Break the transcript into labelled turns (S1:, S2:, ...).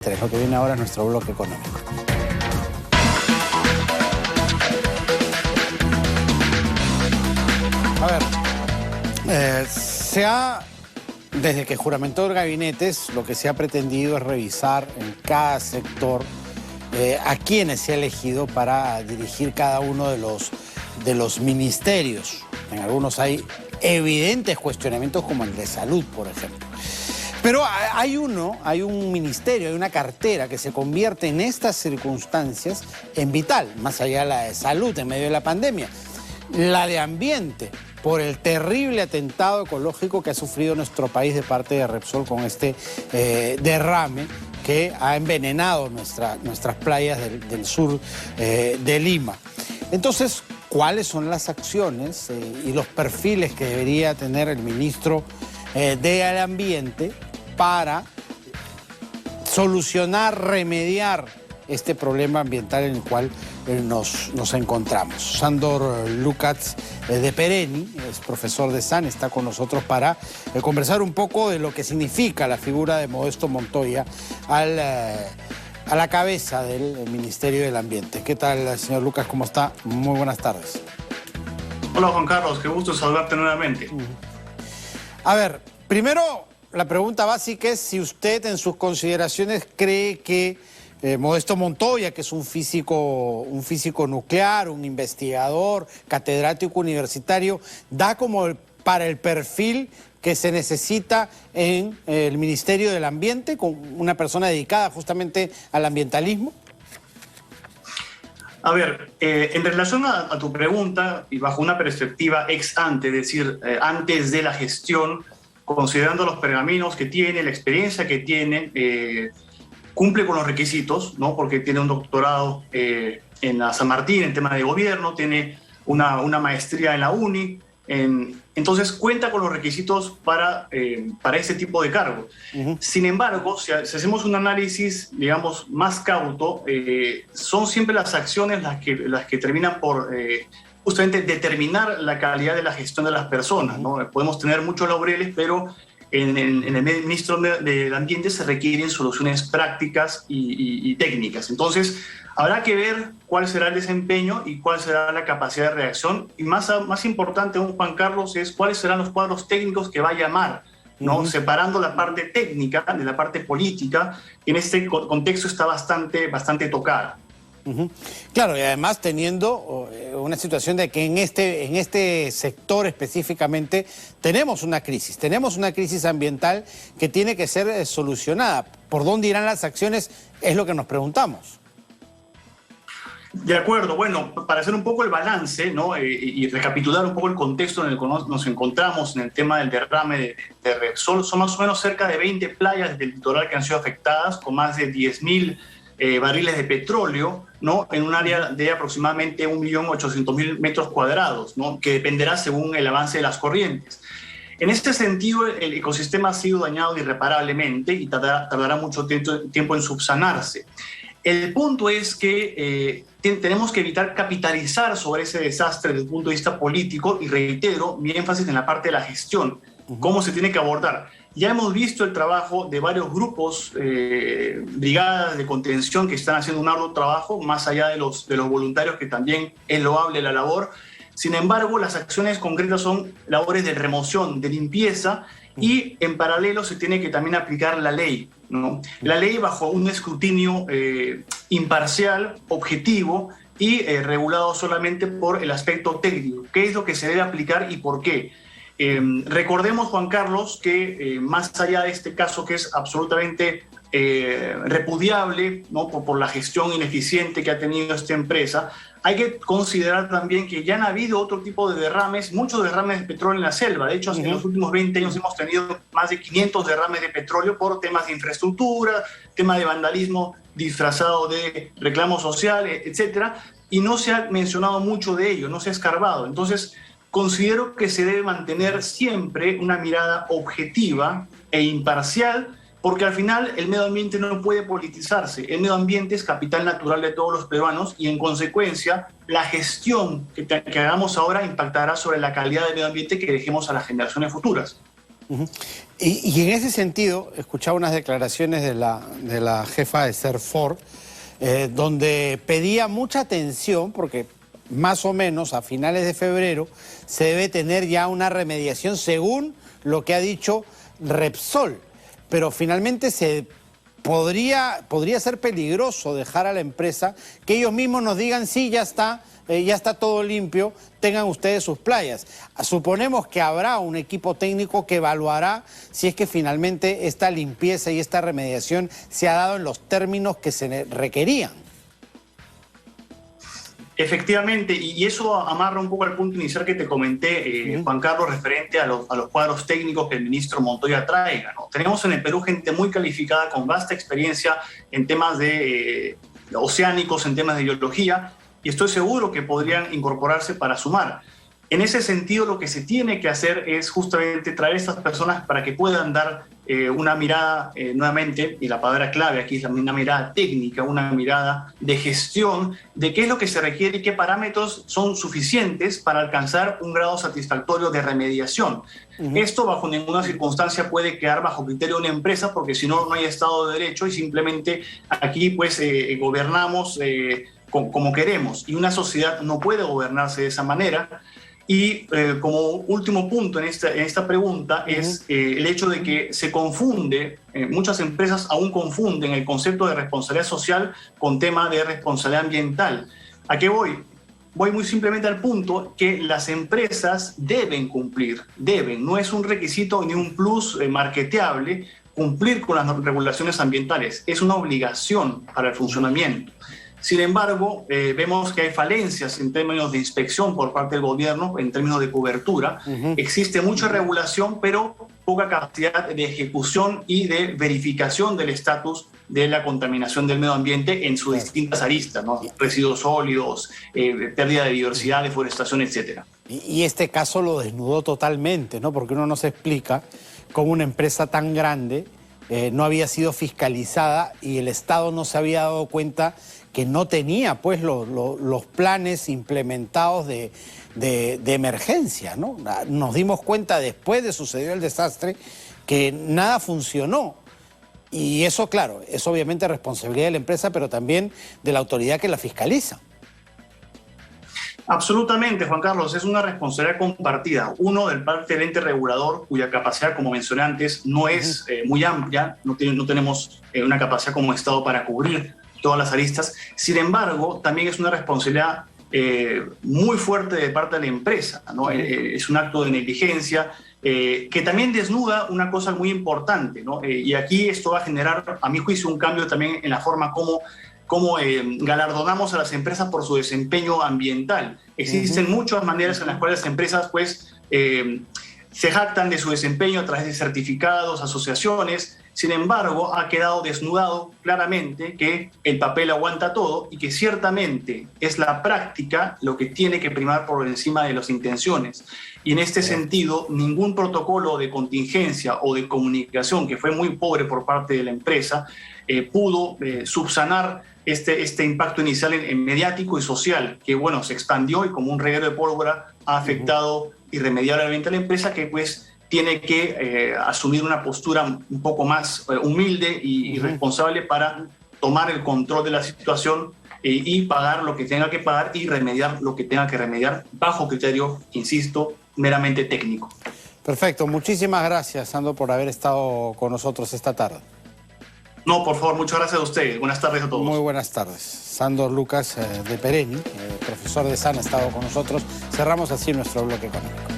S1: Lo que viene ahora es nuestro bloque económico. A ver, desde que juramentó el gabinete, lo que se ha pretendido es revisar en cada sector a quienes se ha elegido para dirigir cada uno de los ministerios. En algunos hay evidentes cuestionamientos como el de salud, por ejemplo. Pero hay un ministerio, hay una cartera que se convierte en estas circunstancias en vital, más allá de la de salud en medio de la pandemia. La de ambiente, por el terrible atentado ecológico que ha sufrido nuestro país de parte de Repsol con este derrame que ha envenenado nuestras playas del sur de Lima. Entonces, ¿cuáles son las acciones y los perfiles que debería tener el ministro del Ambiente para solucionar, remediar este problema ambiental en el cual nos encontramos? Sándor Lukács de Pereni, es profesor de SAN, está con nosotros para conversar un poco de lo que significa la figura de Modesto Montoya a la cabeza del Ministerio del Ambiente. ¿Qué tal, señor Lukács? ¿Cómo está? Muy buenas tardes.
S2: Hola, Juan Carlos, qué gusto saludarte nuevamente.
S1: A ver, primero, la pregunta básica es si usted en sus consideraciones cree que Modesto Montoya, que es un físico nuclear, un investigador, catedrático universitario, da como para el perfil que se necesita en el Ministerio del Ambiente, con una persona dedicada justamente al ambientalismo.
S2: A ver, en relación a tu pregunta y bajo una perspectiva ex ante, es decir, antes de la gestión, considerando los pergaminos que tiene, la experiencia que tiene, cumple con los requisitos, ¿no? Porque tiene un doctorado en la San Martín en tema de gobierno, tiene una maestría en la UNI, entonces cuenta con los requisitos para este tipo de cargo. Sin embargo, si hacemos un análisis, digamos, más cauto, son siempre las acciones las que terminan por justamente determinar la calidad de la gestión de las personas, ¿no? Podemos tener muchos laureles, pero en el ministro del Ambiente se requieren soluciones prácticas y técnicas. Entonces, habrá que ver cuál será el desempeño y cuál será la capacidad de reacción. Y más importante aún, Juan Carlos, es cuáles serán los cuadros técnicos que va a llamar, ¿no? Separando la parte técnica de la parte política, que en este contexto está bastante tocada.
S1: Claro, y además teniendo una situación de que en este sector específicamente tenemos una crisis ambiental que tiene que ser solucionada. ¿Por dónde irán las acciones? Es lo que nos preguntamos.
S2: De acuerdo, bueno, para hacer un poco el balance, ¿no? Y recapitular un poco el contexto en el que nos encontramos en el tema del derrame de Repsol, son más o menos cerca de 20 playas del litoral que han sido afectadas, con más de 10.000 barriles de petróleo, ¿no? En un área de aproximadamente 1.800.000 metros cuadrados, ¿no? Que dependerá según el avance de las corrientes. En este sentido, el ecosistema ha sido dañado irreparablemente y tardará mucho tiempo en subsanarse. El punto es que tenemos que evitar capitalizar sobre ese desastre desde el punto de vista político, y reitero mi énfasis en la parte de la gestión, cómo se tiene que abordar. Ya hemos visto el trabajo de varios grupos, brigadas de contención que están haciendo un arduo trabajo, más allá de los voluntarios, que también es loable la labor. Sin embargo, las acciones concretas son labores de remoción, de limpieza, y en paralelo se tiene que también aplicar la ley, ¿no? La ley bajo un escrutinio imparcial, objetivo y regulado solamente por el aspecto técnico. ¿Qué es lo que se debe aplicar y por qué? Recordemos, Juan Carlos, que más allá de este caso, que es absolutamente repudiable, ¿no? por la gestión ineficiente que ha tenido esta empresa, hay que considerar también que ya han habido otro tipo de derrames, muchos derrames de petróleo en la selva. De hecho, en los últimos 20 años hemos tenido más de 500 derrames de petróleo por temas de infraestructura, tema de vandalismo disfrazado de reclamo social, etcétera, y no se ha mencionado mucho de ello, no se ha escarbado. Entonces, considero que se debe mantener siempre una mirada objetiva e imparcial, porque al final el medio ambiente no puede politizarse. El medio ambiente es capital natural de todos los peruanos, y en consecuencia la gestión que hagamos ahora impactará sobre la calidad del medio ambiente que dejemos a las generaciones futuras.
S1: Y en ese sentido, escuchaba unas declaraciones de la jefa de Serfor, donde pedía mucha atención, porque más o menos a finales de febrero se debe tener ya una remediación según lo que ha dicho Repsol. Pero finalmente podría ser peligroso dejar a la empresa que ellos mismos nos digan, sí, ya está todo limpio, tengan ustedes sus playas. Suponemos que habrá un equipo técnico que evaluará si es que finalmente esta limpieza y esta remediación se ha dado en los términos que se requerían.
S2: Efectivamente, y eso amarra un poco al punto inicial que te comenté, Juan Carlos, referente a los cuadros técnicos que el ministro Montoya traiga, ¿no? Tenemos en el Perú gente muy calificada, con vasta experiencia en temas de oceánicos, en temas de biología, y estoy seguro que podrían incorporarse para sumar. En ese sentido, lo que se tiene que hacer es justamente traer a estas personas para que puedan dar una mirada, nuevamente, y la palabra clave aquí es una mirada técnica, una mirada de gestión de qué es lo que se requiere y qué parámetros son suficientes para alcanzar un grado satisfactorio de remediación. Esto bajo ninguna circunstancia puede quedar bajo criterio de una empresa, porque si no, no hay Estado de Derecho y simplemente aquí pues gobernamos como queremos, y una sociedad no puede gobernarse de esa manera. Y como último punto en esta pregunta es el hecho de que se confunde, muchas empresas aún confunden el concepto de responsabilidad social con tema de responsabilidad ambiental. ¿A qué voy? Voy muy simplemente al punto que las empresas deben cumplir, no es un requisito ni un plus marketeable cumplir con las regulaciones ambientales, es una obligación para el funcionamiento. Sin embargo, vemos que hay falencias en términos de inspección por parte del gobierno, en términos de cobertura. Existe mucha regulación, pero poca capacidad de ejecución y de verificación del estatus de la contaminación del medio ambiente en sus distintas aristas, ¿no? Residuos sólidos, pérdida de biodiversidad, deforestación, etc.
S1: Y este caso lo desnudó totalmente, ¿no? Porque uno no se explica cómo una empresa tan grande no había sido fiscalizada y el Estado no se había dado cuenta que no tenía pues los planes implementados de emergencia, ¿no? Nos dimos cuenta después de sucedió el desastre que nada funcionó. Y eso, claro, es obviamente responsabilidad de la empresa, pero también de la autoridad que la fiscaliza.
S2: Absolutamente, Juan Carlos, es una responsabilidad compartida. Uno, del parte del ente regulador, cuya capacidad, como mencioné antes, no es muy amplia, no tenemos una capacidad como Estado para cubrir todas las aristas. Sin embargo, también es una responsabilidad muy fuerte de parte de la empresa, ¿no? Es un acto de negligencia que también desnuda una cosa muy importante, ¿no? Y aquí esto va a generar, a mi juicio, un cambio también en la forma como galardonamos a las empresas por su desempeño ambiental. Existen muchas maneras en las cuales las empresas pues, se jactan de su desempeño a través de certificados, asociaciones. Sin embargo, ha quedado desnudado claramente que el papel aguanta todo y que ciertamente es la práctica lo que tiene que primar por encima de las intenciones. Y en este sentido, ningún protocolo de contingencia o de comunicación, que fue muy pobre por parte de la empresa, pudo subsanar este impacto inicial en mediático y social, que bueno, se expandió y como un reguero de pólvora ha afectado irremediablemente a la empresa, que pues tiene que asumir una postura un poco más humilde y responsable para tomar el control de la situación y pagar lo que tenga que pagar y remediar lo que tenga que remediar bajo criterio, insisto, meramente técnico.
S1: Perfecto, muchísimas gracias, Sandor, por haber estado con nosotros esta tarde.
S2: No, por favor, muchas gracias a ustedes. Buenas tardes a todos.
S1: Muy buenas tardes. Sandor Lucas de Pereni, profesor de SAN, ha estado con nosotros. Cerramos así nuestro bloque económico.